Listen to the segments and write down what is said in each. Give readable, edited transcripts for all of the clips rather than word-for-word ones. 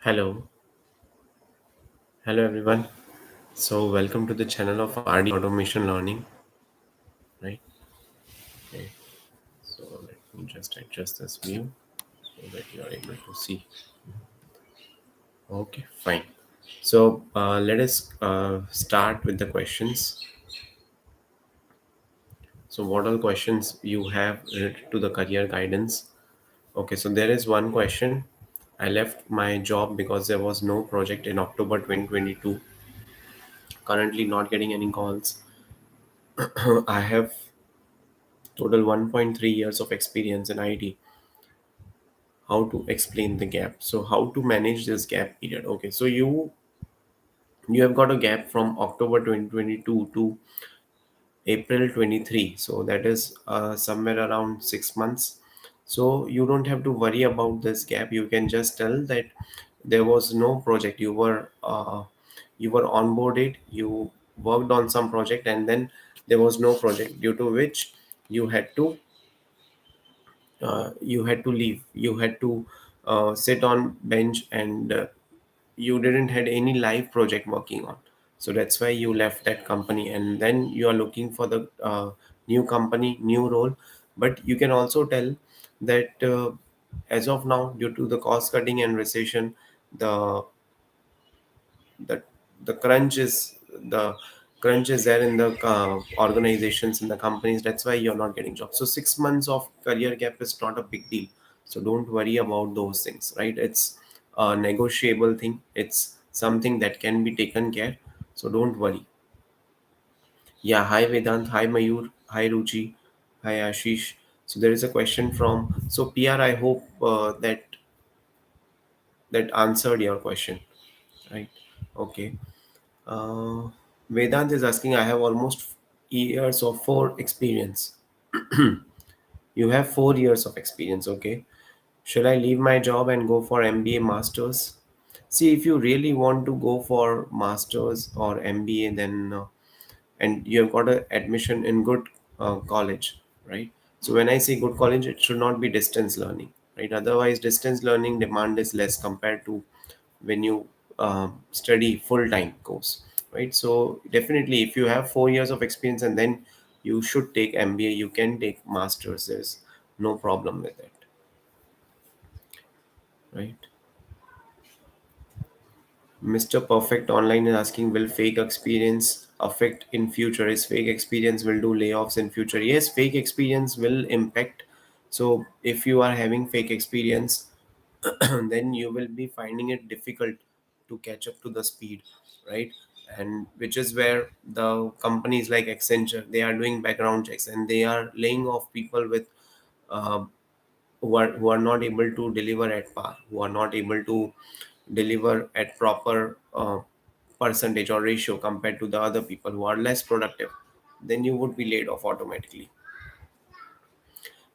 Hello, hello everyone. So welcome to the channel of RD Automation Learning, right? Okay. So let me just adjust this view so that you are able to see. Okay, fine. So let us start with the questions. So what all questions you have related to the career guidance? Okay, so there is one question. I left my job because there was no project in October 2022. Currently not getting any calls. I have total 1.3 years of experience in IT. How to explain the gap? So how to manage this gap period? Okay, so you have got a gap from October 2022 to April 23, so that is somewhere around 6 months. So you don't have to worry about this gap. You can just tell that there was no project. You were onboarded, you worked on some project, and then there was no project, due to which you had to leave. You had to sit on bench, and you didn't had any live project working on. So that's why you left that company, and then you are looking for the new company, new role. But you can also tell that as of now, due to the cost cutting and recession, the the the crunch is there in the organizations, in the companies. That's why you're not getting jobs. So 6 months of career gap is not a big deal. So don't worry about those things, right? It's a negotiable thing. It's something that can be taken care. So don't worry. Yeah, hi Vedant, hi Mayur, hi Ruchi, hi Ashish. So there is a question from, so PR, I hope that answered your question, right? Okay. Uh, Vedant is asking, I have almost years of four experience. You have 4 years of experience, okay? Should I leave my job and go for MBA masters? See, if you really want to go for masters or MBA, then and you have got a admission in good college, right? So when I say good college, it should not be distance learning, right? Otherwise, distance learning demand is less compared to when you study full time course, right? So definitely, if you have 4 years of experience, and then you should take MBA, you can take masters. There's no problem with it, right? Mr. Perfect Online is asking, will fake experience affect in future? Is fake experience will do layoffs in future? Yes, fake experience will impact. So if you are having fake experience, then you will be finding it difficult to catch up to the speed, right? And which is where the companies like Accenture, they are doing background checks, and they are laying off people with uh, who are not able to deliver at par, who are not able to deliver at proper percentage or ratio compared to the other people who are less productive. Then you would be laid off automatically.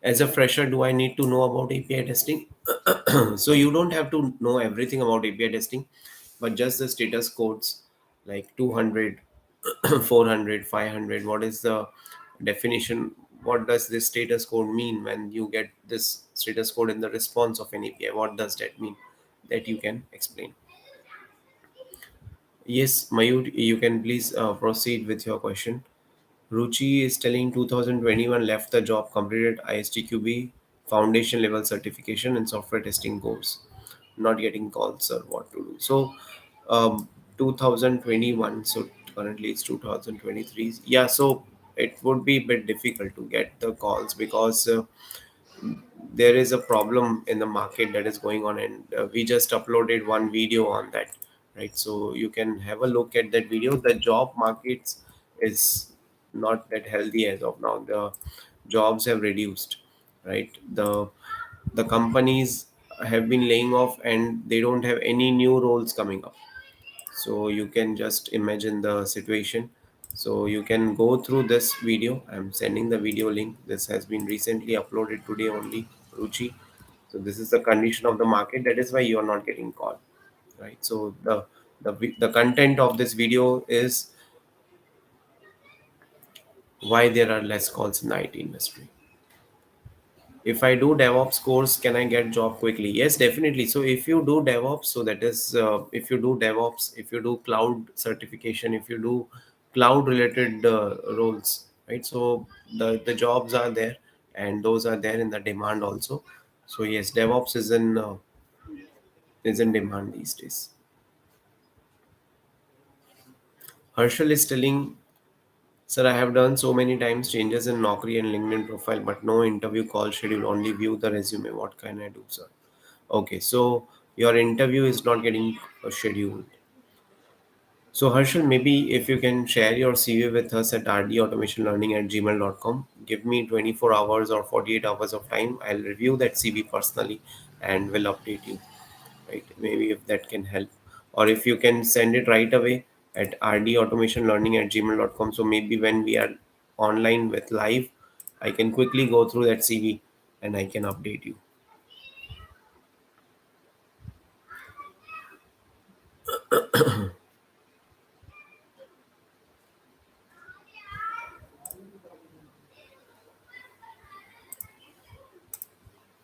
As a fresher, do I need to know about API testing? So you don't have to know everything about API testing, but just the status codes like 200, 400, 500. What is the definition? What does this status code mean? When you get this status code in the response of an API, what does that mean? That you can explain. Yes, Mayur, you can please proceed with your question. Ruchi is telling 2021 left the job, completed ISTQB foundation level certification and software testing course. Not getting calls, sir. What to do? So, 2021. So currently it's 2023. Yeah, so it would be a bit difficult to get the calls because there is a problem in the market that is going on, and we just uploaded one video on that, right? So you can have a look at that video. The job markets is not that healthy as of now. The jobs have reduced, right? The companies have been laying off, and they don't have any new roles coming up. So you can just imagine the situation. So you can go through this video. I'm sending the video link. This has been recently uploaded today only, Ruchi. So this is the condition of the market. That is why you are not getting called, right? So the content of this video is why there are less calls in the IT industry. If I do DevOps course, can I get job quickly? Yes, definitely. So if you do DevOps, so that is if you do DevOps, if you do cloud certification, if you do cloud related roles, right? So the jobs are there, and those are there in the demand also. So yes, DevOps is in demand these days. Harshal is telling, sir, I have done so many times changes in Naukri and LinkedIn profile, but no interview call schedule. Only view the resume. What can I do, sir? Okay, so your interview is not getting scheduled. So Harshal, maybe if you can share your CV with us at rdautomationlearning@gmail.com. Give me 24 hours or 48 hours of time. I'll review that CV personally and will update you. Right? Maybe if that can help. Or if you can send it right away at rdautomationlearning@gmail.com. So maybe when we are online with live, I can quickly go through that CV and I can update you.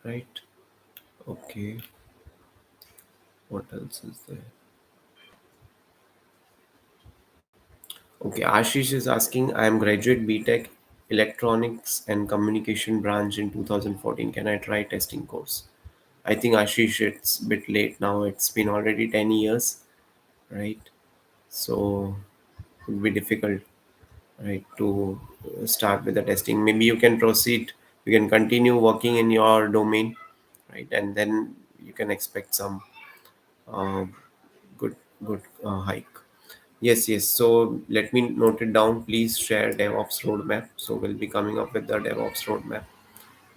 Right? Okay. What else is there? Okay, Ashish is asking, I am graduate BTech Electronics and Communication branch in 2014. Can I try testing course? I think Ashish, it's a bit late now. It's been already 10 years, right? So it would be difficult, right, to start with the testing. Maybe you can proceed, you can continue working in your domain, right? And then you can expect some uh, good, good hike. Yes, yes. So let me note it down. Please share DevOps roadmap. So we'll be coming up with the DevOps roadmap.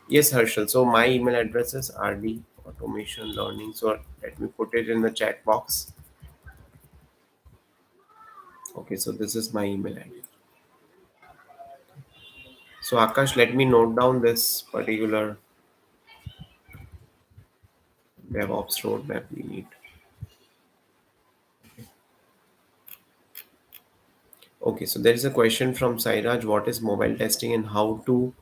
Yes, Harshal. So my email address is rd automation learning. So let me put it in the chat box. Okay, so this is my email ID. So Akash, let me note down this particular DevOps roadmap we need. Okay, so there is a question from Sairaj. What is mobile testing and how to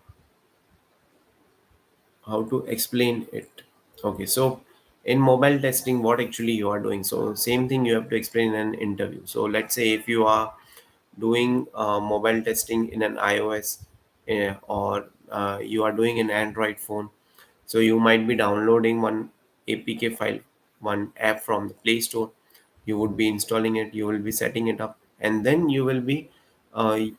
explain it? Okay, so in mobile testing, what actually you are doing? So same thing you have to explain in an interview. So let's say if you are doing mobile testing in an iOS or you are doing an Android phone, so you might be downloading one APK file, one app from the Play Store. You would be installing it, you will be setting it up, and then you will be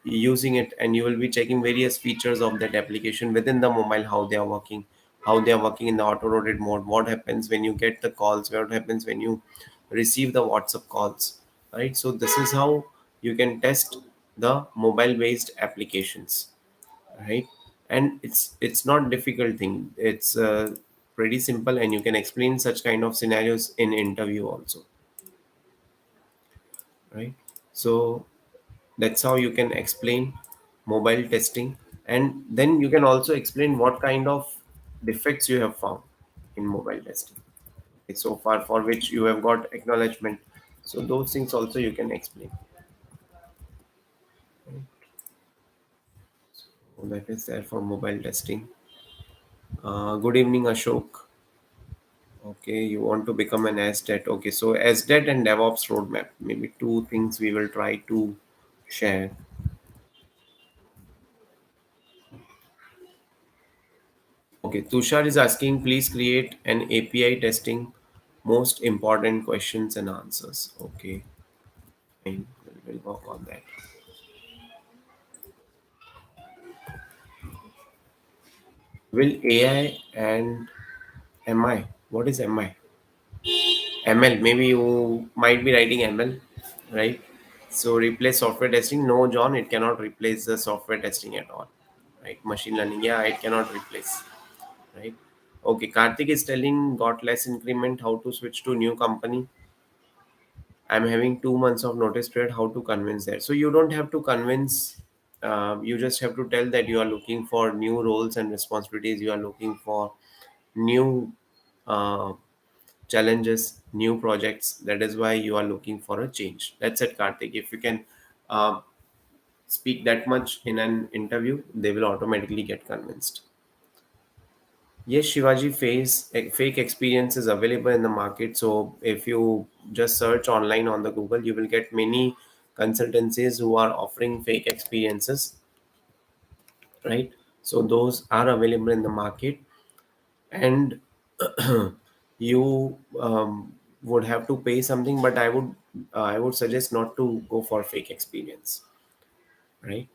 using it, and you will be checking various features of that application within the mobile, how they are working in the auto rotate mode, what happens when you get the calls, what happens when you receive the WhatsApp calls, right? So this is how you can test the mobile based applications, right? And it's not difficult thing, it's pretty simple, and you can explain such kind of scenarios in interview also, right? So that's how you can explain mobile testing, and then you can also explain what kind of defects you have found in mobile testing. Okay, so far for which you have got acknowledgement, so those things also you can explain. So that is there for mobile testing. Good evening, Ashok. Okay, you want to become an SDET. Okay, so SDET and DevOps roadmap, maybe two things we will try to share. Okay, Tushar is asking, please create an API testing most important questions and answers. Okay, fine. We'll work on that. Will AI and MI? What is MI? ML. Maybe you might be writing ML, right? So replace software testing? No, John, it cannot replace the software testing at all. Right? Machine learning, yeah, it cannot replace. Right? Okay, Karthik is telling got less increment, how to switch to new company. I'm having 2 months of notice period. How to convince that? So you don't have to convince. You just have to tell that you are looking for new roles and responsibilities. You are looking for new uh, challenges, new projects. That is why you are looking for a change. That's it, Karthik. If you can uh, speak that much in an interview, they will automatically get convinced. Yes, Shivaji, fake experience is available in the market. So if you just search online on the Google, you will get many consultancies who are offering fake experiences, right? So those are available in the market, and you would have to pay something. But I would suggest not to go for fake experience, right?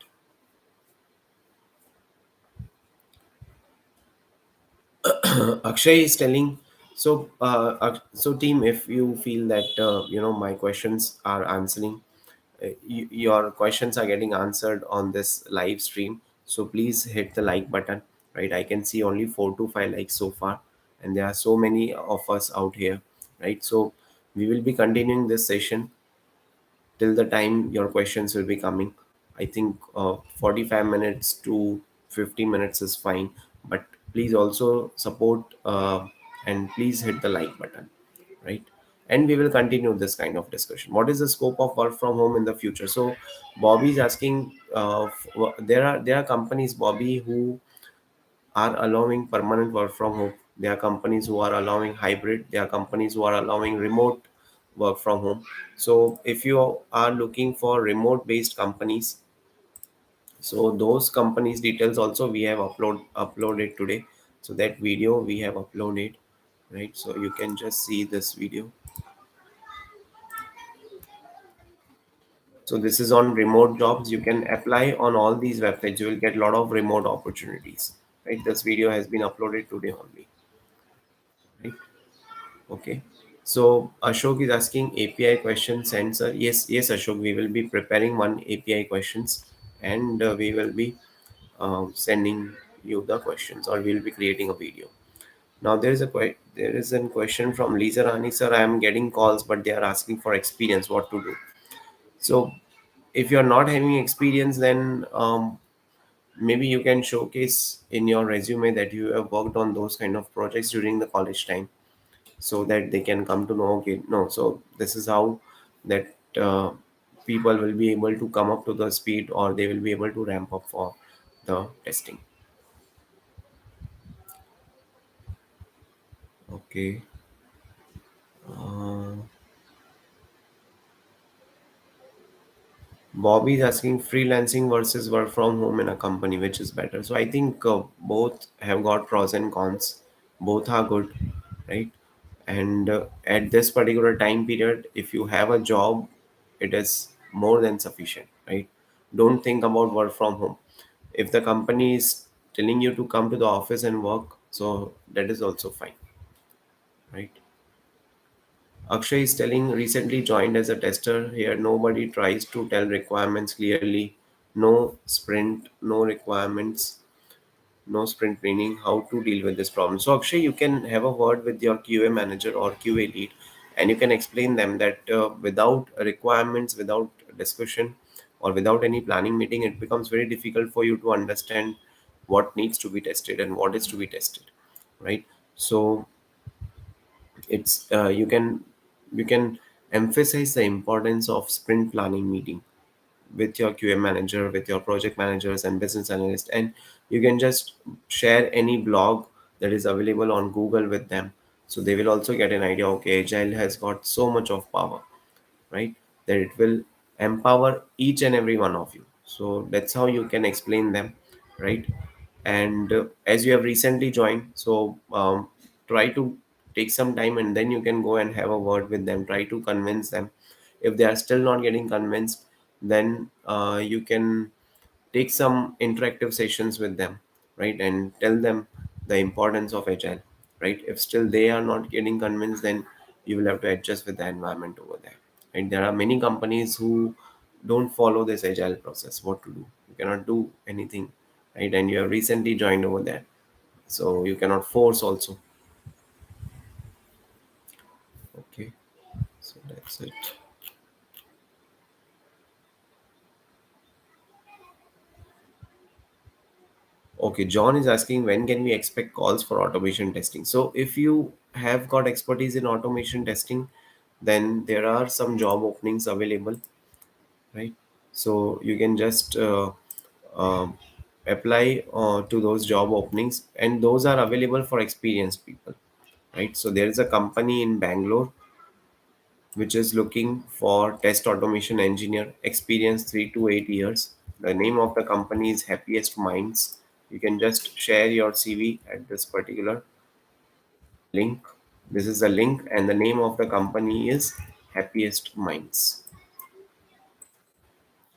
Akshay is telling. So team, if you feel that my questions are answering, your questions are getting answered on this live stream, so please hit the like button, right? I can see only 4 to 5 likes so far, and there are so many of us out here, right? So we will be continuing this session till the time your questions will be coming. I think 45 minutes to 50 minutes is fine, but please also support, and please hit the like button, right? And we will continue this kind of discussion. What is the scope of work from home in the future? So Bobby is asking, there are companies, Bobby, who are allowing permanent work from home. There are companies who are allowing hybrid. There are companies who are allowing remote work from home. So if you are looking for remote based companies, so those companies details also we have uploaded today. So that video we have uploaded, right? So you can just see this video. So this is on remote jobs. You can apply on all these websites. You will get a lot of remote opportunities, right? This video has been uploaded today only, right? Okay. So Ashok is asking API questions answer. Yes, yes, Ashok, we will be preparing one API questions, and we will be sending you the questions, or we will be creating a video. Now there is a question from Lisa Rani, sir. I am getting calls, but they are asking for experience. What to do? So if you are not having experience, then maybe you can showcase in your resume that you have worked on those kind of projects during the college time, so that they can come to know, okay, no, so this is how that people will be able to come up to the speed, or they will be able to ramp up for the testing. Okay. uh, Bobby is asking freelancing versus work from home in a company, which is better. So I think both have got pros and cons. Both are good, right? And at this particular time period, if you have a job, it is more than sufficient, right? Don't think about work from home. If the company is telling you to come to the office and work, so that is also fine, right? Akshay is telling recently joined as a tester here. Nobody tries to tell requirements clearly. No sprint, no requirements, no sprint training. How to deal with this problem? So Akshay, you can have a word with your QA manager or QA lead, and you can explain them that without requirements, without discussion, or without any planning meeting, it becomes very difficult for you to understand what needs to be tested and what is to be tested, right? So it's you can emphasize the importance of sprint planning meeting with your QA manager, with your project managers and business analyst, and you can just share any blog that is available on Google with them, so they will also get an idea, okay, agile has got so much of power, right? That it will empower each and every one of you. So that's how you can explain them, right? And as you have recently joined, so try to take some time, and then you can go and have a word with them, try to convince them. If they are still not getting convinced, then you can take some interactive sessions with them, right? And tell them the importance of agile, right? If still they are not getting convinced, then you will have to adjust with the environment over there, and there are many companies who don't follow this agile process. What to do? You cannot do anything, right? And you have recently joined over there, so you cannot force also. Okay, so that's it. Okay, John is asking when can we expect calls for automation testing. So if you have got expertise in automation testing, then there are some job openings available, right? So you can just apply to those job openings, and those are available for experienced people, right? So there is a company in Bangalore which is looking for test automation engineer, experience 3 to 8 years. The name of the company is Happiest Minds. You can just share your CV at this particular link. This is the link, and the name of the company is Happiest Minds.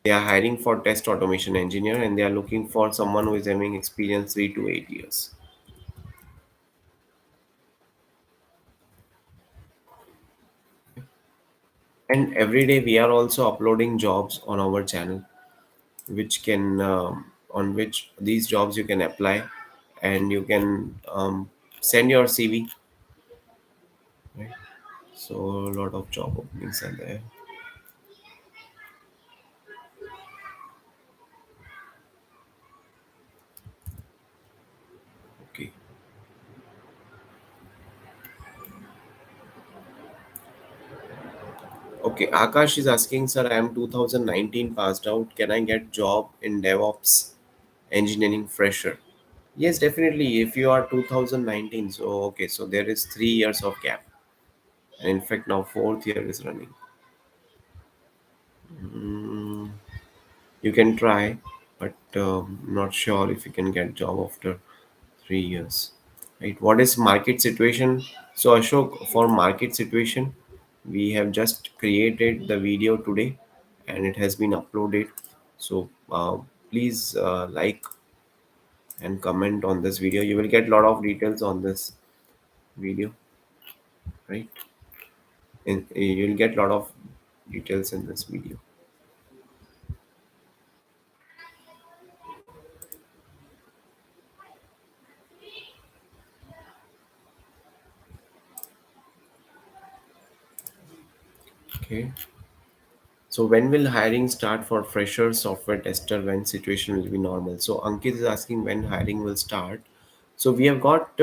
They are hiring for test automation engineer, and they are looking for someone who is having experience 3 to 8 years. And every day we are also uploading jobs on our channel, which can on which these jobs you can apply, and you can send your CV, right? So a lot of job openings are there. Okay. Okay, Akash is asking, sir, I am 2019 passed out, can I get job in DevOps engineering fresher? Yes, definitely. If you are 2019, so okay, so there is 3 years of gap, and in fact now fourth year is running. Mm, you can try, but not sure if you can get job after 3 years. Right? What is market situation? So Ashok, for market situation, we have just created the video today, and it has been uploaded. So please like and comment on this video. You will get a lot of details on this video, right? You'll get a lot of details in this video. Okay. So when will hiring start for fresher software tester, when situation will be normal? So Ankit is asking when hiring will start. So we have got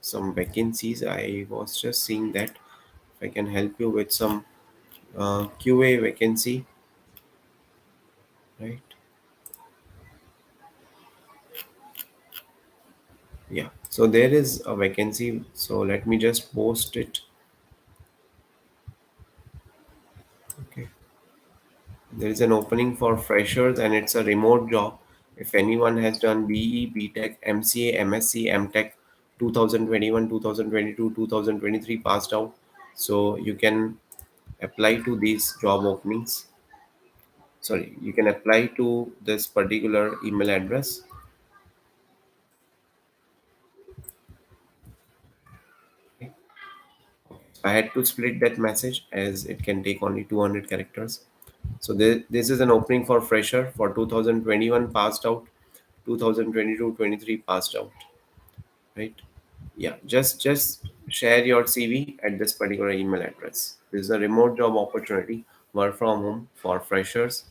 some vacancies. I was just seeing that if I can help you with some QA vacancy, right? Yeah. So there is a vacancy. So let me just post it. Okay. There is an opening for freshers, and it's a remote job. If anyone has done BE, BTech, MCA, MSc, MTech, 2021, 2022, 2023 passed out, so you can apply to these job openings. Sorry, you can apply to this particular email address. I had to split that message as it can take only 200 characters. So this is an opening for fresher for 2021 passed out, 2022-23 passed out, right? Yeah, just share your CV at this particular email address. This is a remote job opportunity, work from home for freshers.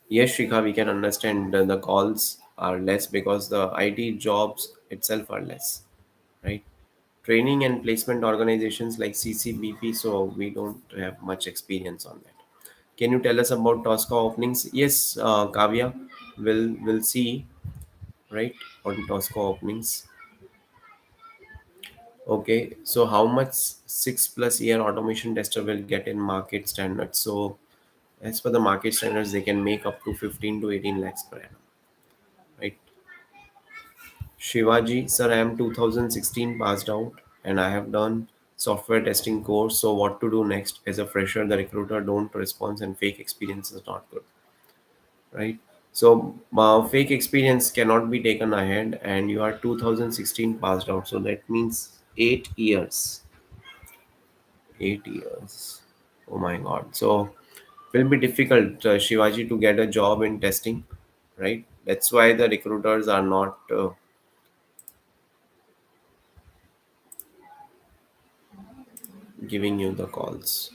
Yes, Shikha, we can understand the calls are less because the IT jobs itself are less, right? Training and placement organizations like CCBP, so we don't have much experience on that. Can you tell us about Tosca openings? Yes, Kavya, will see, right, on Tosca openings. Okay, so how much 6+ year automation tester will get in market standards? So as per the market standards, they can make up to 15 to 18 lakhs per annum, right? Shivaji, sir, I am 2016 passed out, and I have done software testing course. So what to do next? As a fresher, the recruiter don't respond, and fake experience is not good, right? So fake experience cannot be taken ahead, and you are 2016 passed out. So that means 8 years. 8 years. Oh my God. So it will be difficult, Shivaji, to get a job in testing, right? That's why the recruiters are not giving you the calls.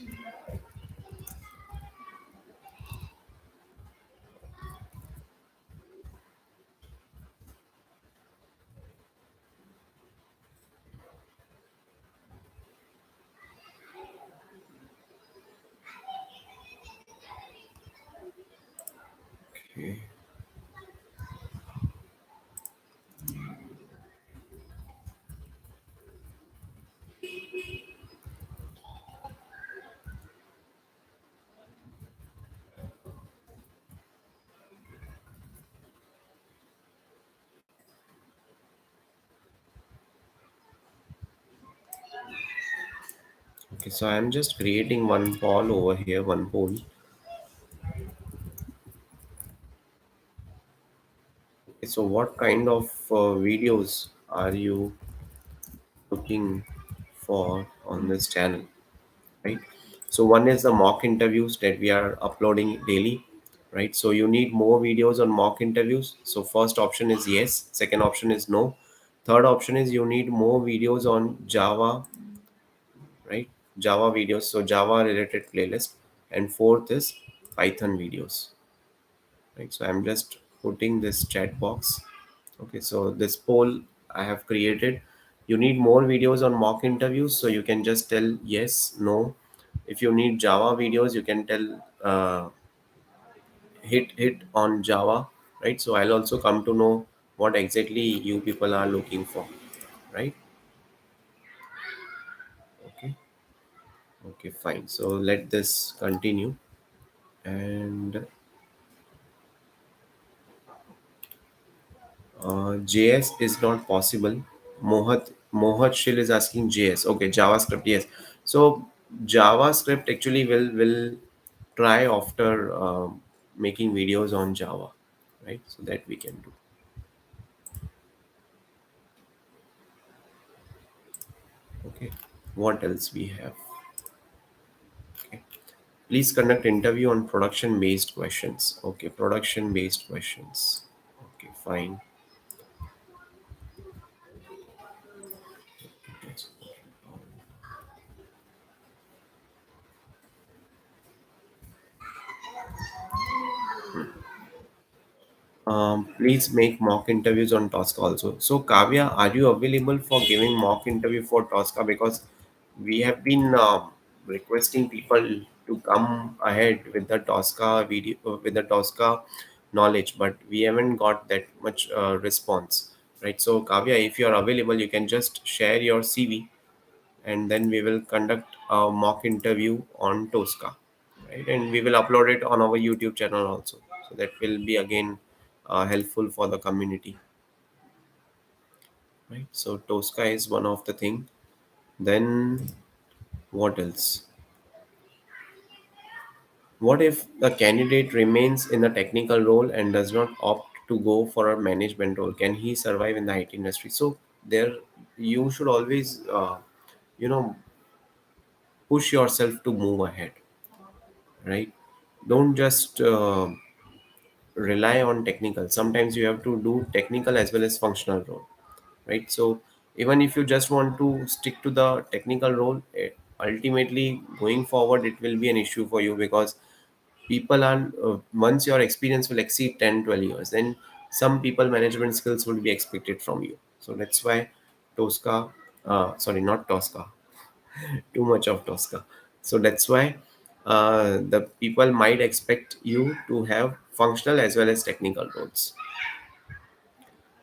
Okay. Okay, so I'm just creating one poll over here, one poll. Okay, so what kind of videos are you looking for on this channel, right? So one is the mock interviews that we are uploading daily, right? So you need more videos on mock interviews. So first option is yes, second option is no. Third option is you need more videos on Java, right? Java videos, so Java related playlist. And fourth is Python videos, right? So I'm just putting this chat box. Okay, so this poll I have created. You need more videos on mock interviews, so you can just tell yes, no. If you need Java videos, you can tell hit on Java, right? So I'll also come to know what exactly you people are looking for, right? Okay, okay, fine. So let this continue. And JS is not possible. Mohat Shil is asking JS. Okay, JavaScript. Yes. So JavaScript actually will try after making videos on Java, right? So that we can do. Okay. What else we have? Okay. Please conduct interview on production based questions. Okay, production based questions. Okay, fine. Please make mock interviews on Tosca also. So, Kavya, are you available for giving mock interview for Tosca? Because we have been requesting people to come ahead with the Tosca video, with the Tosca knowledge, but we haven't got that much response, right? So, Kavya, if you are available, you can just share your CV, and then we will conduct a mock interview on Tosca, right? And we will upload it on our YouTube channel also. So that will be again helpful for the community, right? So Tosca is one of the thing. Then what else? What if the candidate remains in a technical role and does not opt to go for a management role? Can he survive in the IT industry? So there, you should always, you know, push yourself to move ahead, right? Don't just rely on technical. Sometimes you have to do technical as well as functional role, right? So even if you just want to stick to the technical role, ultimately going forward it will be an issue for you, because people are once your experience will exceed 10, 12 years, then some people management skills will be expected from you. So that's why Tosca, sorry, not Tosca, too much of Tosca. So that's why the people might expect you to have functional as well as technical roles.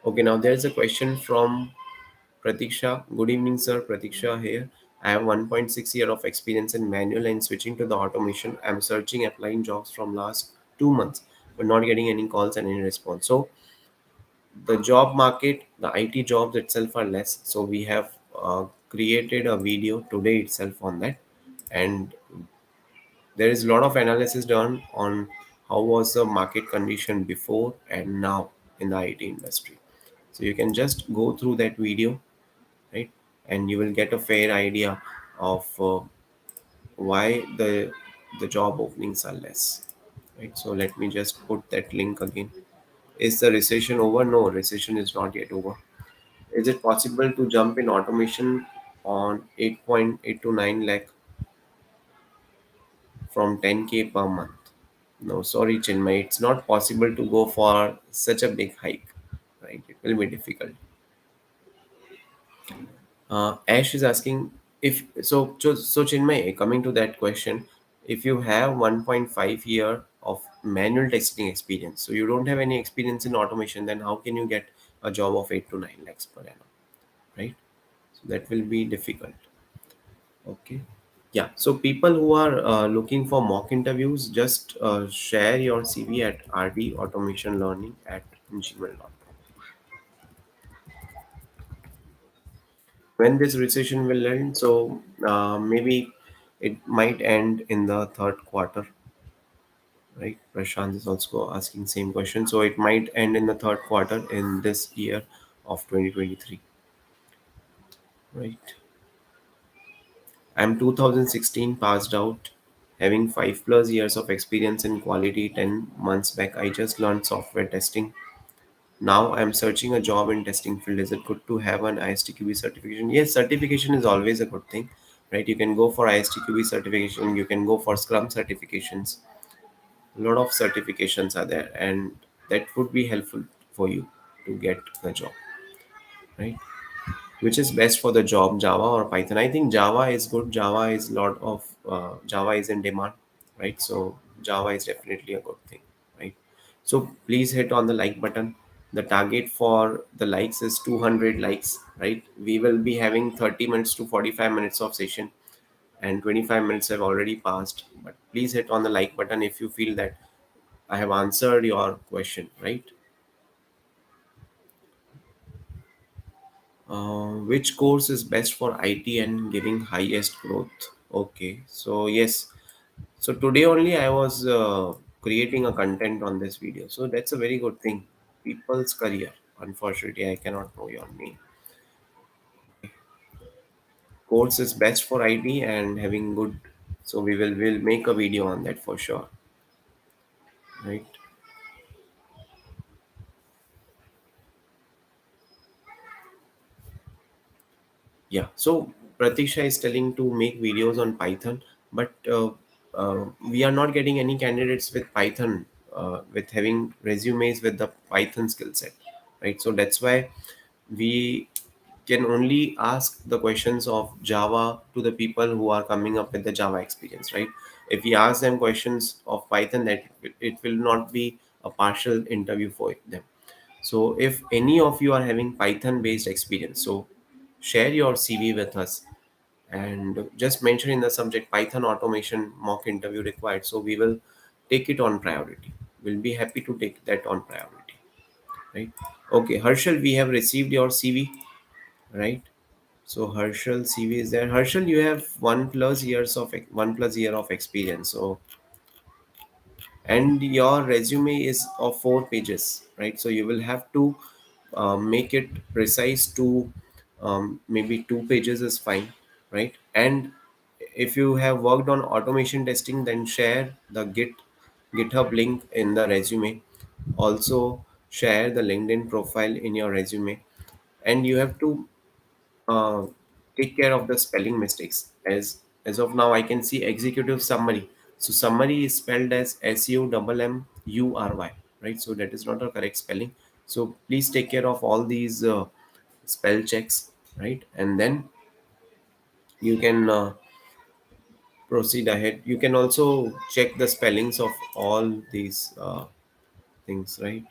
Okay, now there's a question from Pratiksha. Good evening, sir. Pratiksha here. I have 1.6 year of experience in manual and switching to the automation. I'm searching, applying jobs from last 2 months, but not getting any calls and any response. So the job market, the IT jobs itself are less. So we have created a video today itself on that, and there is a lot of analysis done on how was the market condition before and now in the IT industry. So you can just go through that video, right? And you will get a fair idea of why the job openings are less, right? So let me just put that link again. Is the recession over? No, recession is not yet over. Is it possible to jump in automation on 8.8 to 9 lakh from 10K per month? No, sorry, Chinmay, it's not possible to go for such a big hike, right? It will be difficult. Ash is asking if so. So Chinmay, coming to that question, if you have 1.5 year of manual testing experience. So you don't have any experience in automation, then how can you get a job of 8 to 9 lakhs per annum, right? So that will be difficult. Okay. Yeah, so people who are looking for mock interviews, just share your CV at rdautomationlearning@gmail.com. When this recession will end, so maybe it might end in the third quarter, right? Prashant is also asking same question. So it might end in the third quarter in this year of 2023, right? I'm 2016 passed out, having 5 plus years of experience in quality. 10 months back, I just learned software testing. Now I'm searching a job in testing field. Is it good to have an ISTQB certification? Yes, certification is always a good thing, right? You can go for ISTQB certification. You can go for Scrum certifications. A lot of certifications are there, and that would be helpful for you to get the job, right? Which is best for the job, Java or Python? I think Java is good. Java is lot of Java is in demand, right? So Java is definitely a good thing, right? So please hit on the like button. The target for the likes is 200 likes, right? We will be having 30 minutes to 45 minutes of session, and 25 minutes have already passed. But please hit on the like button if you feel that I have answered your question, right? Which course is best for IT and giving highest growth? Okay, so yes, so today only I was creating a content on this video, so that's a very good thing. People's career. Unfortunately, I cannot know your name. Course is best for IT and having good. So we will make a video on that for sure, right? Yeah. So Pratisha is telling to make videos on Python, but we are not getting any candidates with Python, with having resumes with the Python skill set, right? So that's why we can only ask the questions of Java to the people who are coming up with the Java experience, right? If we ask them questions of Python, that it will not be a partial interview for them. So if any of you are having Python based experience, so share your CV with us and just mention in the subject Python automation mock interview required. So we will take it on priority. We'll be happy to take that on priority, right? Okay, Harshal, we have received your CV, right? So Harshal CV is there. Harshal, you have 1 plus year of experience. So and your resume is of 4 pages, right? So you will have to make it precise to maybe 2 pages is fine, right? And if you have worked on automation testing, then share the GitHub link in the resume. Also share the LinkedIn profile in your resume, and you have to uh, take care of the spelling mistakes. As of now, I can see executive summary. So summary is spelled as SUMMURY, right? So that is not a correct spelling. So please take care of all these spell checks, right? And then you can proceed ahead. You can also check the spellings of all these things, right?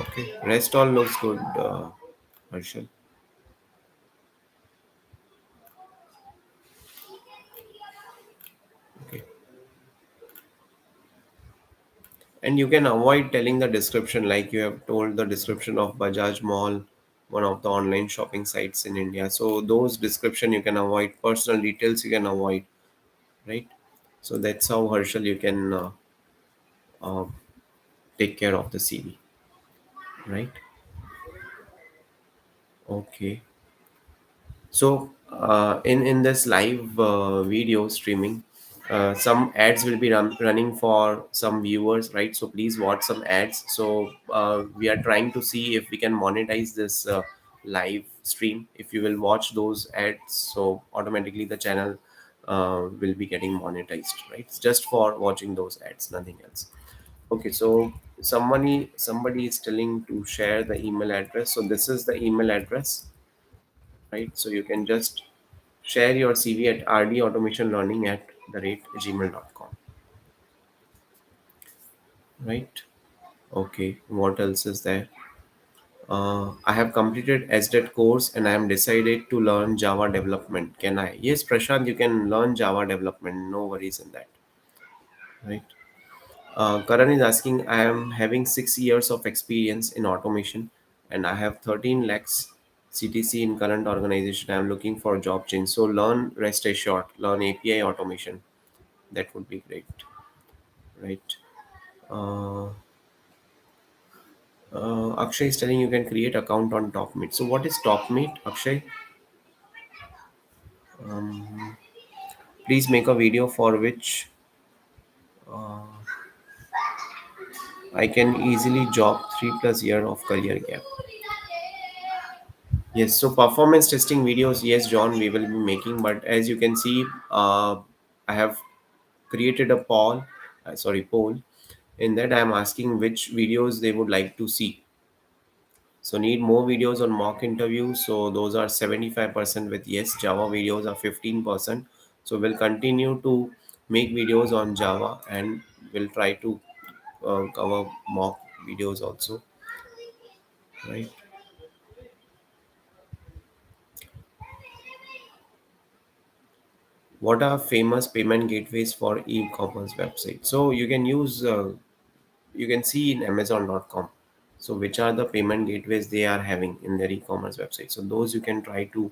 Okay. Rest all looks good, Harshal. Okay. And you can avoid telling the description like you have told the description of Bajaj Mall, one of the online shopping sites in India. So those description you can avoid, personal details you can avoid, right? So that's how Harshal you can uh, take care of the CV, right? Okay. So in this live video streaming, some ads will be running for some viewers, right? So please watch some ads. So we are trying to see if we can monetize this live stream. If you will watch those ads, so automatically the channel will be getting monetized, right? It's just for watching those ads, nothing else. Okay, so somebody is telling to share the email address. So this is the email address. right? So you can just share your CV at rdautomationlearning at the rate gmail.com, right? Okay, what else is there? I have completed SDET course and I am decided to learn Java development. Can I? Yes, Prashant, you can learn Java development. No worries in that, right? Karan is asking, I am having 6 years of experience in automation and I have 13 lakhs CTC in current organization. I am looking for a job change. So learn rest assured, learn API automation. That would be great, right? Uh, Akshay is telling you can create account on TopMate. So what is TopMate, Akshay? Um, Please make a video for which uh, I can easily job 3+ year of career gap. Yes, so performance testing videos, yes, John, we will be making. But as you can see, I have created a poll. In that, I am asking which videos they would like to see. So need more videos on mock interviews. So those are 75% with yes. Java videos are 15%. So we'll continue to make videos on Java and we'll try to cover mock videos also, right? What are famous payment gateways for e-commerce website? So you can see in amazon.com. So which are the payment gateways they are having in their e-commerce website? So those you can try to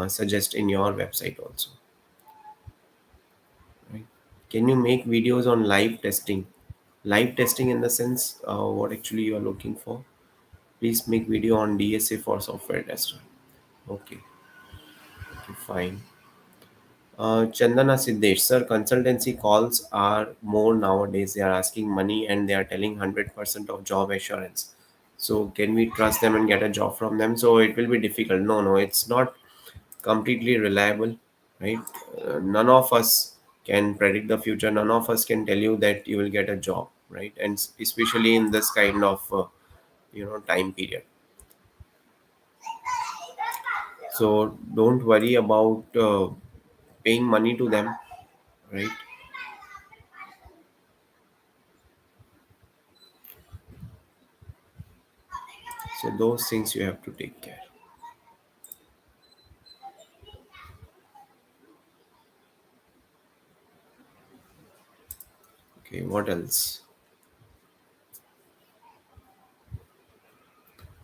suggest in your website also, right? Can you make videos on live testing? Live testing in the sense what actually you are looking for? Please make video on DSA for software tester. Okay, okay, fine. Chandana Siddesh, sir, consultancy calls are more nowadays. They are asking money and they are telling 100% of job assurance. So, can we trust them and get a job from them? So, it will be difficult. No, no, it's not completely reliable, right? None of us can predict the future. None of us can tell you that you will get a job, right? And especially in this kind of time period. So, don't worry about paying money to them, right? So, those things you have to take care. Okay, what else?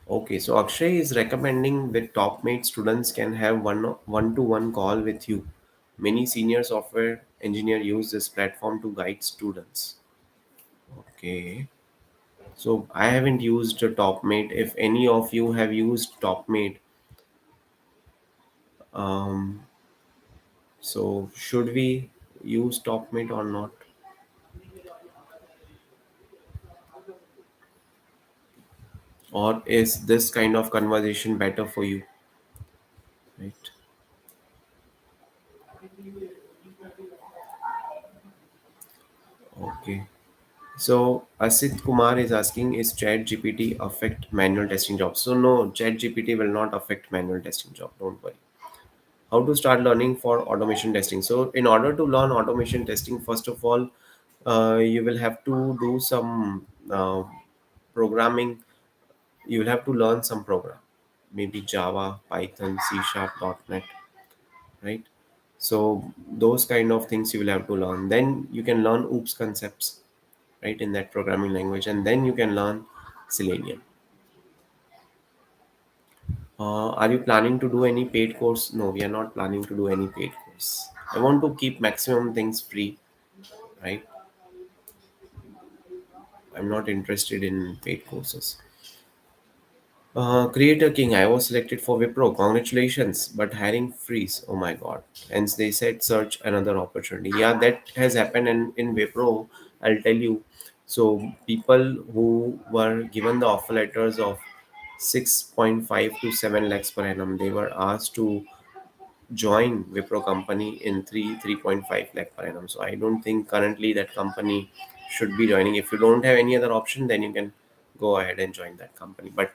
Okay, so Akshay is recommending that top mate students can have one-to-one call with you. Many senior software engineer use this platform to guide students. Okay, so I haven't used a top mate. If any of you have used top mate, um, so should we use top mate or not? Or is this kind of conversation better for you? Right. Okay. So Asit Kumar is asking, is Chat GPT affect manual testing jobs? So no, Chat GPT will not affect manual testing job. Don't worry. How to start learning for automation testing? So in order to learn automation testing, first of all, you will have to do some programming. You will have to learn some program, maybe Java, Python, C Sharp, .NET, right? So those kind of things you will have to learn. Then you can learn OOPS concepts, right, in that programming language, and then you can learn Selenium. Are you planning to do any paid course? No, we are not planning to do any paid course. I want to keep maximum things free, right? I'm not interested in paid courses. Creator King, I was selected for Wipro. Congratulations, but hiring freeze. Oh my god. Hence they said search another opportunity. Yeah, that has happened in Wipro. I'll tell you. So people who were given the offer letters of 6.5 to 7 lakhs per annum, they were asked to join Wipro company in 3.5 lakh per annum. So I don't think currently that company should be joining. If you don't have any other option, then you can go ahead and join that company. But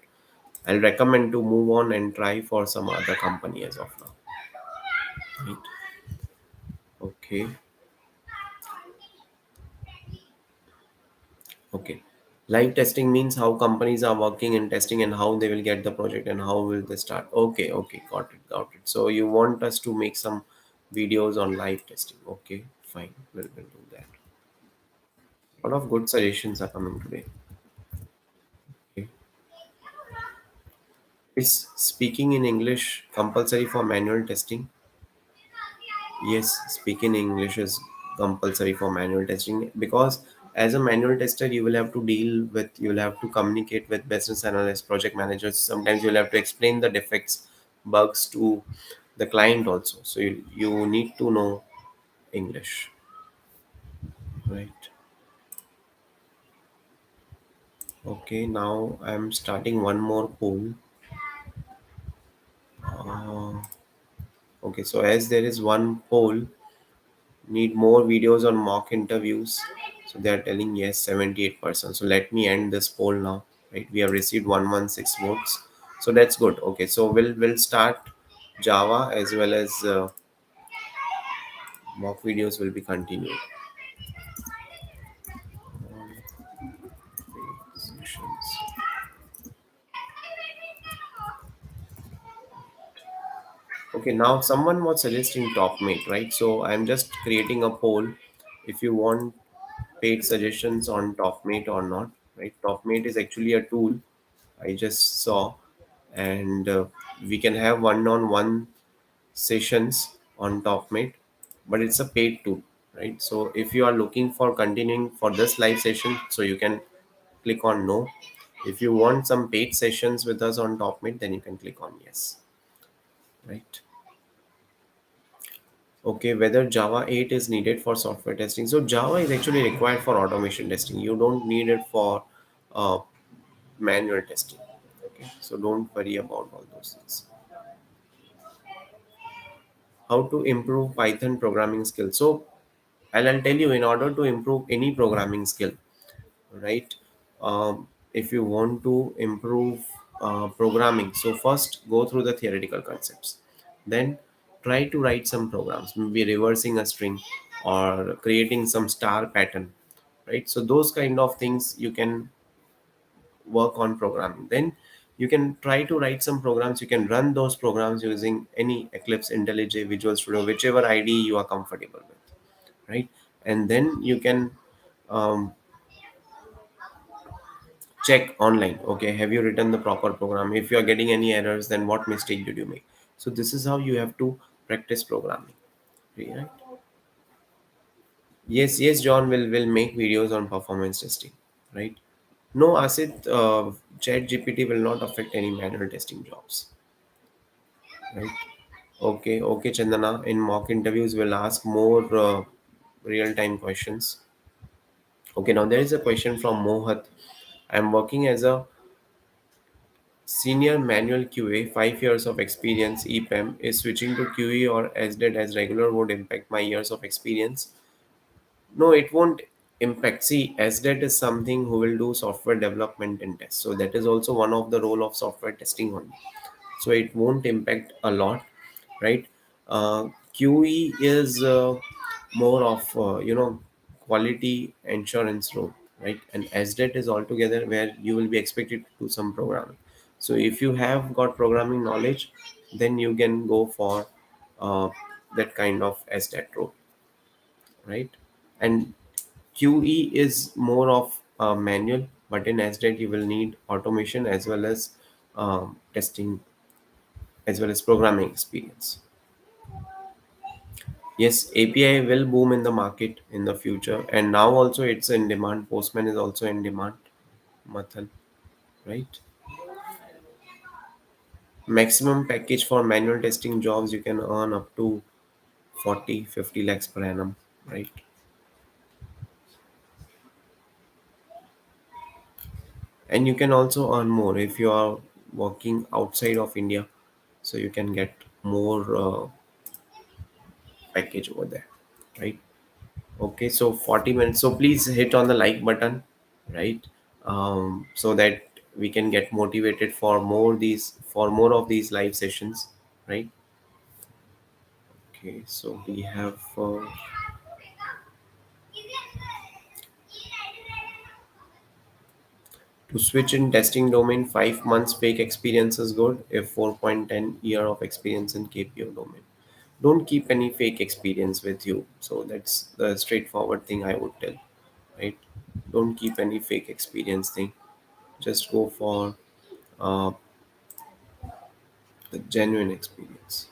I'll recommend to move on and try for some other company as of now. Right? Okay. Okay. Live testing means how companies are working and testing and how they will get the project and how will they start. Okay, okay, got it, got it. So you want us to make some videos on live testing. Okay, fine. We'll do that. A lot of good suggestions are coming today. Okay. Is speaking in English compulsory for manual testing? Yes, speaking English is compulsory for manual testing because as a manual tester, you will have to communicate with business analysts, project managers. Sometimes you'll have to explain the defects, bugs to the client also. So you need to know English, right? Okay, now I'm starting one more poll. Uh, okay, so as there is one poll, need more videos on mock interviews. So they are telling yes, 78%. So let me end this poll now. Right, we have received 116 votes, so that's good. Okay, so we'll start Java as well as mock videos will be continued. Sessions. Okay, now someone was suggesting TopMate, right? So I'm just creating a poll. If you want paid suggestions on TopMate or not, right? TopMate is actually a tool I just saw, and we can have one-on-one sessions on TopMate, but it's a paid tool, right? So if you are looking for continuing for this live session, so you can click on no. If you want some paid sessions with us on TopMate, then you can click on yes, right? Okay, whether Java 8 is needed for software testing. So Java is actually required for automation testing. You don't need it for uh, manual testing. Okay, so don't worry about all those things. How to improve Python programming skills. So I'll tell you, in order to improve any programming skill, right? If you want to improve programming, so first go through the theoretical concepts, then try to write some programs, maybe reversing a string or creating some star pattern, right? So those kind of things you can work on programming. Then you can try to write some programs. You can run those programs using any Eclipse, IntelliJ, Visual Studio, whichever IDE you are comfortable with, right? And then you can um, check online. Okay, have you written the proper program? If you are getting any errors, then what mistake did you make? So this is how you have to practice programming, right? Yes, yes, John will make videos on performance testing, right? No, Asit, Chat GPT will not affect any manual testing jobs, right? Okay, okay, Chandana. In mock interviews, we'll ask more real-time questions. Okay, now there is a question from Mohat. I'm working as a senior manual QA, 5 years of experience. EPAM is switching to QE or SDET as regular would impact my years of experience. No, it won't impact. See, SDET is something who will do software development and test. So that is also one of the role of software testing only. So it won't impact a lot, right? QE is more of quality assurance role, right? And SDET is altogether where you will be expected to do some programming. So if you have got programming knowledge, then you can go for uh, that kind of SDET role, right? And QE is more of manual, but in SDET you will need automation as well as testing as well as programming experience. Yes, API will boom in the market in the future, and now also it's in demand. Postman is also in demand. Mathal, right? Maximum package for manual testing jobs you can earn up to 40-50 lakhs per annum, right? And you can also earn more if you are working outside of India, so you can get more package over there, right? Okay, so 40 minutes. So please hit on the like button, right? So that we can get motivated for more of these live sessions, right? Okay, so we have to switch in testing domain, 5 months fake experience is good. If 4.10 year of experience in KPO domain, don't keep any fake experience with you. So that's the straightforward thing I would tell, right? Don't keep any fake experience thing. Just go for uh, the genuine experience.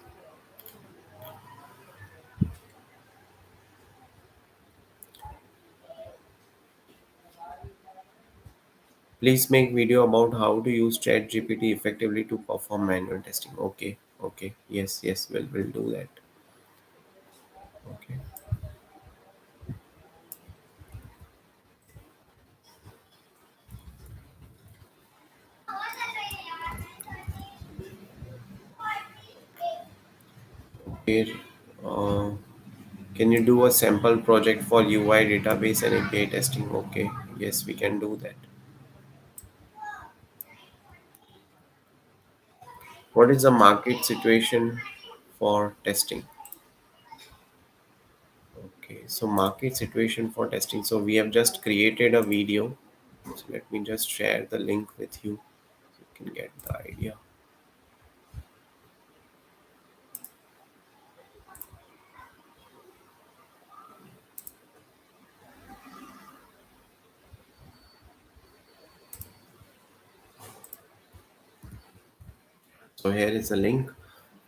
Please make video about how to use chat GPT effectively to perform manual testing. Okay, okay, yes, yes, we'll do that. Okay. Here, uh, can you do a sample project for UI database and API testing? Okay, yes, we can do that. What is the market situation for testing? Okay, so market situation for testing. So we have just created a video. So let me just share the link with you so you can get the idea. So here is the link.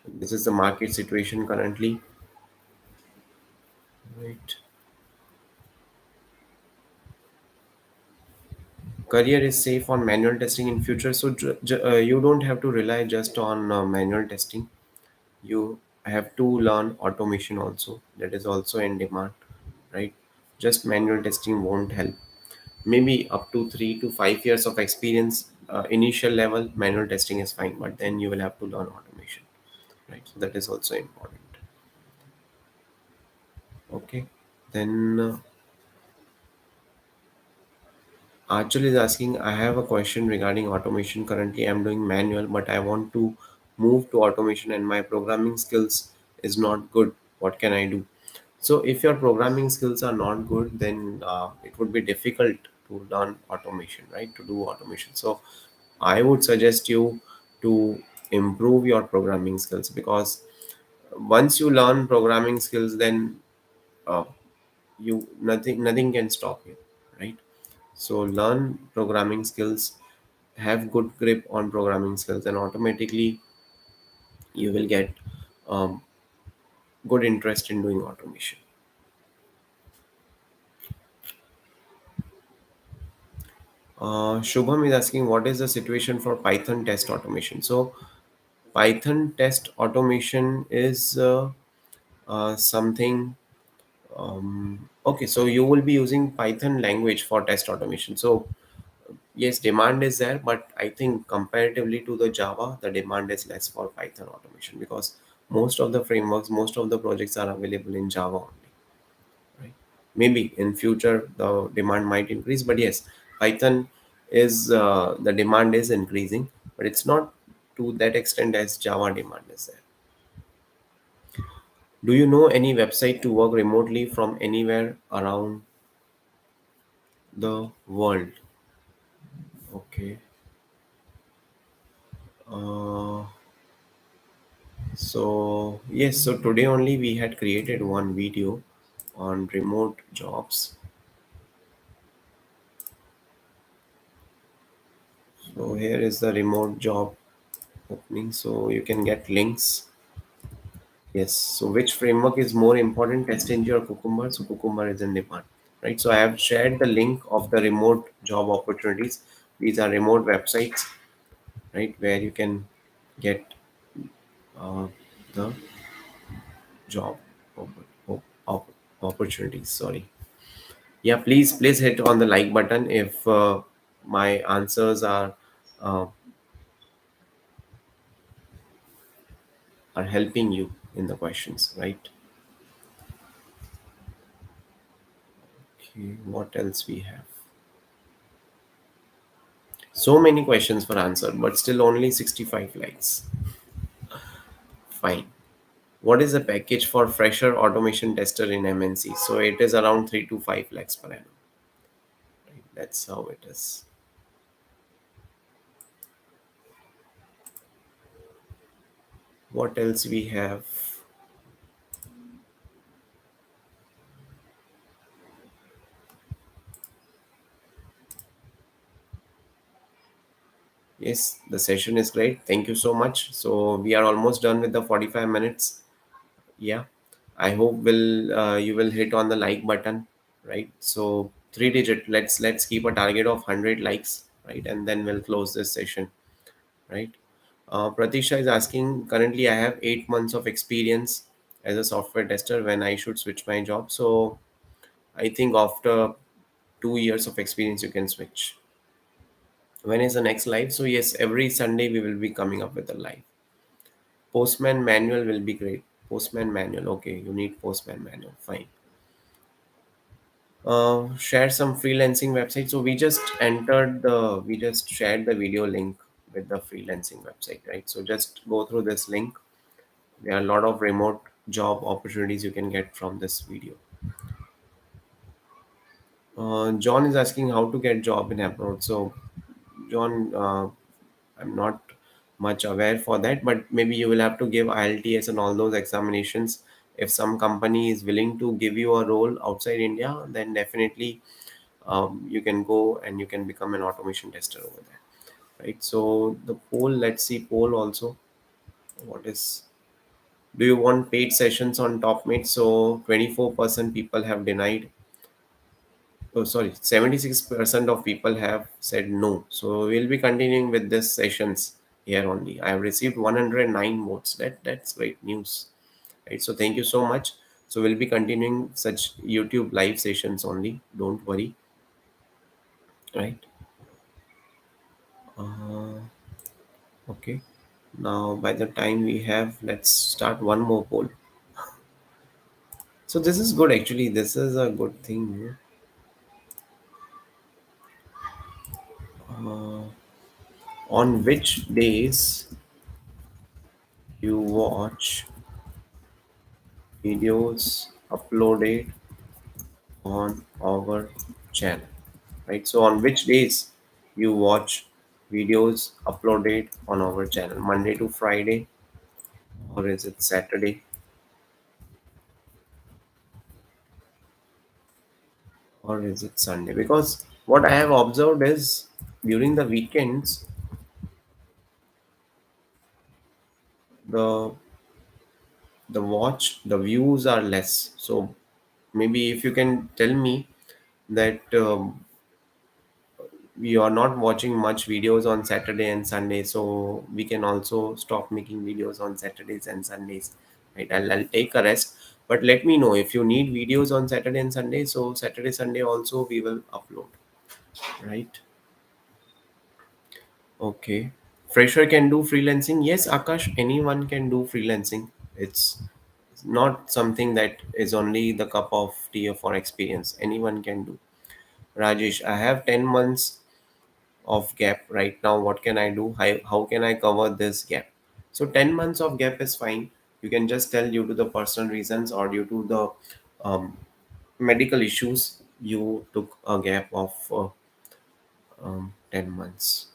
This is the market situation currently. Right. Career is safe on manual testing in future. So you don't have to rely just on manual testing. You have to learn automation also. That is also in demand, right? Just manual testing won't help. Maybe up to 3 to 5 years of experience, initial level manual testing is fine, but then you will have to learn automation, right? So that is also important. Okay. Then Archel is asking, I have a question regarding automation. Currently, I'm doing manual, but I want to move to automation and my programming skills is not good. What can I do? So, if your programming skills are not good, then it would be difficult to learn automation, right? To do automation. So, I would suggest you to improve your programming skills, because once you learn programming skills, then uh, you nothing can stop you, right? So learn programming skills, have good grip on programming skills, and automatically you will get um, good interest in doing automation. Shubham is asking, what is the situation for Python test automation? So Python test automation is something. Okay, so you will be using Python language for test automation. So yes, demand is there, but I think comparatively to the Java, the demand is less for Python automation, because most of the frameworks, most of the projects are available in Java only, right? Maybe in future the demand might increase, but yes, Python is the demand is increasing, but it's not to that extent as Java demand is there. Do you know any website to work remotely from anywhere around the world? Okay. Uh, So, yes, so today only we had created one video on remote jobs. So, here is the remote job opening. So, you can get links. Yes. So, which framework is more important? Test Engine or Cucumber? So, Cucumber is in demand, right? So, I have shared the link of the remote job opportunities. These are remote websites, right, where you can get uh, the job op- opportunities. Sorry. Yeah, please hit on the like button if my answers uh, are helping you in the questions, right? Okay, what else we have? So many questions for answer, but still only 65 likes. Fine. What is the package for fresher automation tester in MNC? So it is around 3 to 5 lakhs per annum. Right? That's how it is. What else we have? Yes, the session is great. Thank you so much. So we are almost done with the 45 minutes. Yeah. I hope will you will hit on the like button, right? So three digit. Let's keep a target of 100 likes, right? And then we'll close this session, right? Pratisha is asking, currently I have 8 months of experience as a software tester when I should switch my job. So I think after 2 years of experience, you can switch. When is the next live? So yes, every Sunday we will be coming up with a live. Postman manual will be great. Postman manual. Okay, you need postman manual. Fine. Share some freelancing website. So we just shared the video link with the freelancing website, right? So just go through this link. There are a lot of remote job opportunities you can get from this video. John is asking how to get job in abroad. So John, I'm not much aware for that, but maybe you will have to give IELTS and all those examinations. If some company is willing to give you a role outside India, then definitely you can go and you can become an automation tester over there, right? So the poll, let's see poll also. What is, do you want paid sessions on TopMate? So 24% people have denied. Oh, sorry, 76% of people have said no. So we'll be continuing with this sessions here only. I have received 109 votes. That's great news, right? So thank you so much. So we'll be continuing such YouTube live sessions only. Don't worry, right? Uh, okay. Now by the time we have, let's start one more poll. So this is good actually. This is a good thing. Uh, on which days you watch videos uploaded on our channel, right? So on which days you watch videos uploaded on our channel, Monday to Friday, or is it Saturday, or is it Sunday? Because what I have observed is during the weekends, the the views are less. So maybe if you can tell me that we are not watching much videos on Saturday and Sunday, so we can also stop making videos on Saturdays and Sundays. Right? I'll take a rest. But let me know if you need videos on Saturday and Sunday. So Saturday, Sunday also we will upload. Right? Okay. Fresher can do freelancing. Yes, Akash, anyone can do freelancing. It's not something that is only the cup of tea for experience. Anyone can do. Rajesh, I have 10 months of gap right now. What can I do? How can I cover this gap? So 10 months of gap is fine. You can just tell due to the personal reasons or due to the medical issues you took a gap of 10 months.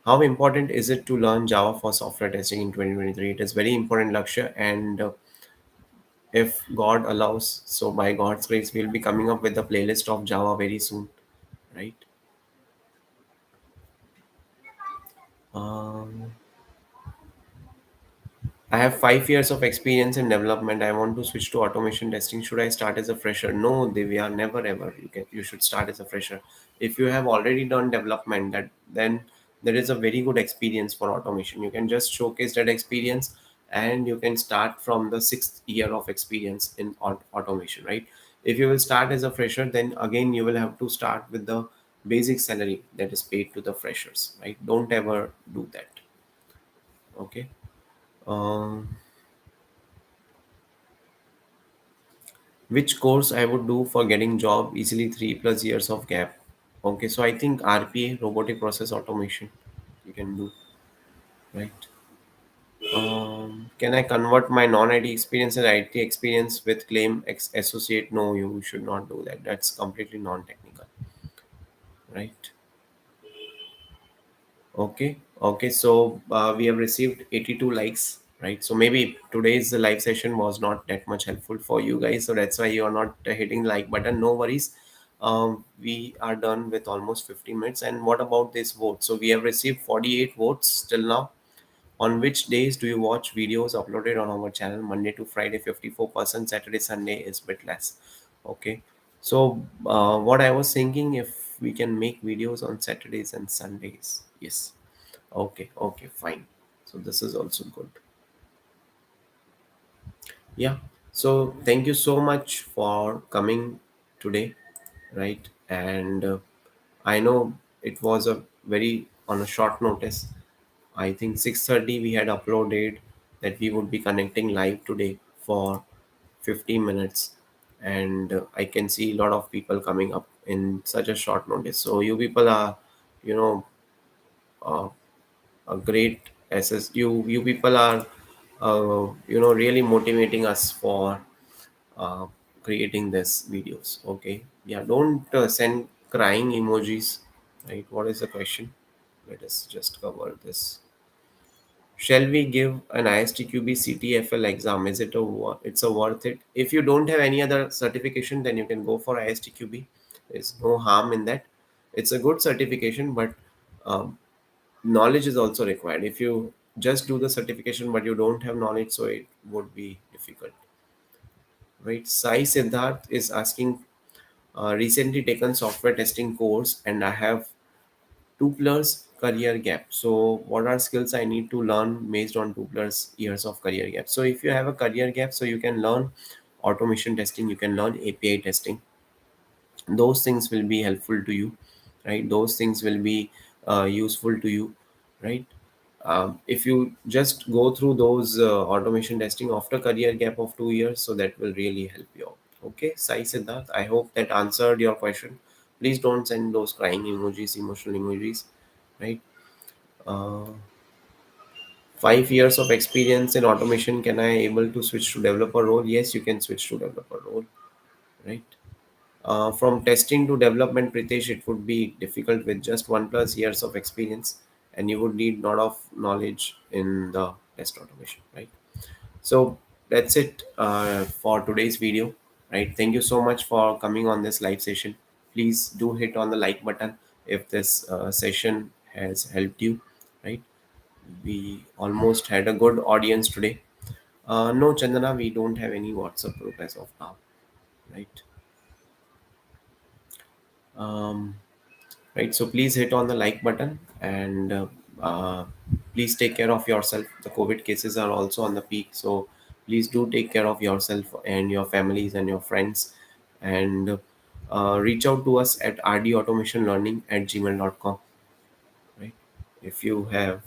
How important is it to learn Java for software testing in 2023? It is very important, Lakshya, and if God allows, so by God's grace we'll be coming up with a playlist of Java very soon, right? um, I have 5 years of experience in development. I want to switch to automation testing. Should I start as a fresher? No, we are never ever. You should start as a fresher. If you have already done development, that then there is a very good experience for automation. You can just showcase that experience, and you can start from the 6th year of experience in automation. Right? If you will start as a fresher, then again you will have to start with the basic salary that is paid to the freshers. Right? Don't ever do that. Okay. Um, which course I would do for getting job easily 3+ years of gap. Okay, so I think RPA, robotic process automation, you can do, right? Can I convert my non-IT experience and IT experience with claim associate? No, you should not do that. That's completely non-technical, right? Okay, okay. So we have received 82 likes, right? So maybe today's live session was not that much helpful for you guys, so that's why you are not hitting the like button. No worries. We are done with almost 15 minutes. And what about this vote? So we have received 48 votes till now. On which days do you watch videos uploaded on our channel? Monday to Friday, 54%. Saturday, Sunday is bit less. Okay. So, what I was thinking, if we can make videos on Saturdays and Sundays. Yes. Okay. Okay. Fine. So, this is also good. Yeah. So, thank you so much for coming today. Right. And I know it was a very on a short notice. I think 6:30 we had uploaded that we would be connecting live today for 15 minutes, and I can see a lot of people coming up in such a short notice. So you people are, you know, uh, a great SS. You people are, really motivating us for uh, creating this videos. Okay, yeah. Don't send crying emojis. Right? What is the question? Let us just cover this. Shall we give an ISTQB CTFL exam? Is it it's a worth it? If you don't have any other certification, then you can go for ISTQB. There's no harm in that. It's a good certification, but um, knowledge is also required. If you just do the certification but you don't have knowledge, so it would be difficult, right? Sai Siddharth is asking, recently taken software testing course, and I have 2 plus career gap. So what are skills I need to learn based on 2 plus years of career gap? So if you have a career gap, so you can learn automation testing, you can learn API testing. Those things will be helpful to you, right? Those things will be useful to you, right? If you just go through those automation testing after career gap of 2 years, so that will really help you out. Okay, Sai Siddharth, I hope that answered your question. Please don't send those crying emojis, emotional emojis, right? uh, 5 years of experience in automation, can I able to switch to developer role? Yes, you can switch to developer role, right? From testing to development, Pritesh, it would be difficult with just 1 plus years of experience, and you would need lot of knowledge in the test automation, right? So that's it for today's video, right? Thank you so much for coming on this live session. Please do hit on the like button if this session has helped you, right? We almost had a good audience today. No, Chandana, we don't have any WhatsApp group as of now, right? Um, right. So please hit on the like button, and uh, please take care of yourself. The COVID cases are also on the peak, so please do take care of yourself and your families and your friends, and reach out to us at rdautomationlearning@gmail.com, right? If you have.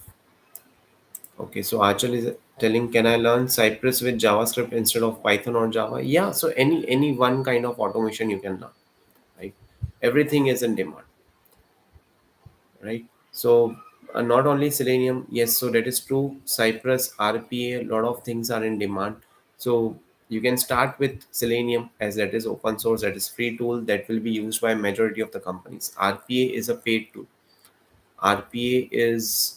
Okay, so Achal is telling, can I learn Cypress with JavaScript instead of Python or Java? Yeah, so any one kind of automation you can learn, right? Everything is in demand, right? So not only Selenium, yes, so that is true. Cypress, RPA, a lot of things are in demand. So you can start with Selenium, as that is open source, that is free tool that will be used by majority of the companies. RPA is a paid tool. RPA is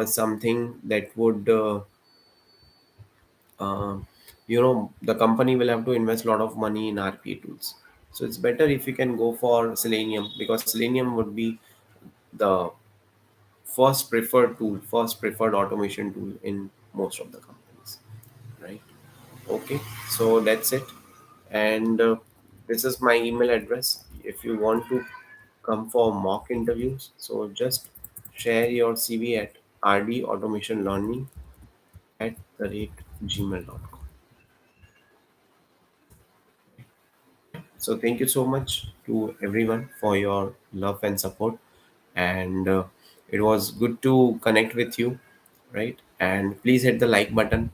something that would the company will have to invest a lot of money in RPA tools. So it's better if you can go for Selenium, because Selenium would be the first preferred tool, first preferred automation tool in most of the companies, right? Okay, so that's it. And this is my email address. If you want to come for mock interviews, so just share your CV at rdautomationlearning at the rate gmail.com. So thank you so much to everyone for your love and support, and it was good to connect with you, right? And please hit the like button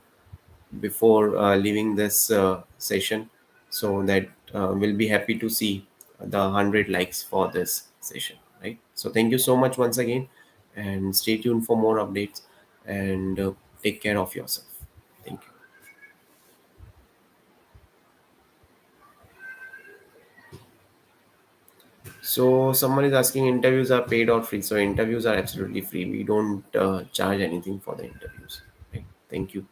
before leaving this session, so that we'll be happy to see the 100 likes for this session, right? So thank you so much once again, and stay tuned for more updates, and take care of yourself. Thank you. So someone is asking, interviews are paid or free? So interviews are absolutely free. We don't charge anything for the interviews, right? Thank you.